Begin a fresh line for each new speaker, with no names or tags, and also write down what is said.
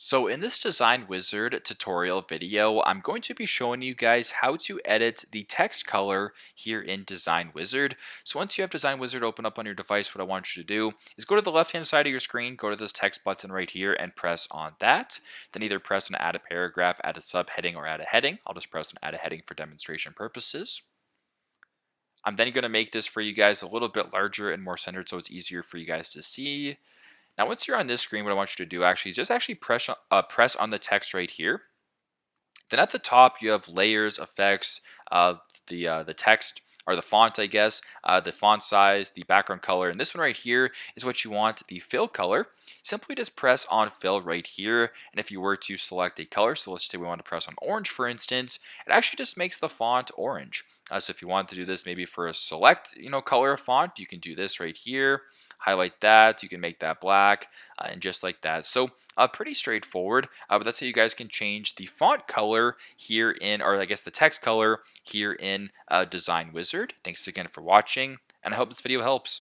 So in this Design Wizard tutorial video, I'm going to be showing you guys how to edit the text color here in Design Wizard. So once you have Design Wizard open up on your device, what I want you to do is go to the left-hand side of your screen, go to this text button right here and press on that. Then either press on add a paragraph, add a subheading, or add a heading. I'll just press on add a heading for demonstration purposes. I'm then going to make this for you guys a little bit larger and more centered so it's easier for you guys to see. Now, once you're on this screen, what I want you to do actually is just actually press on the text right here. Then at the top, you have layers, effects, the text or the font, I guess, the font size, the background color, and this one right here is what you want, the fill color. Simply just press on fill right here, and if you were to select a color, so let's say we want to press on orange, for instance, it actually just makes the font orange. So if you want to do this maybe for a select, color of font, you can do this right here. Highlight that, you can make that black, and just like that. So pretty straightforward, but that's how you guys can change the font color here in, or I guess the text color here in Design Wizard. Thanks again for watching, and I hope this video helps.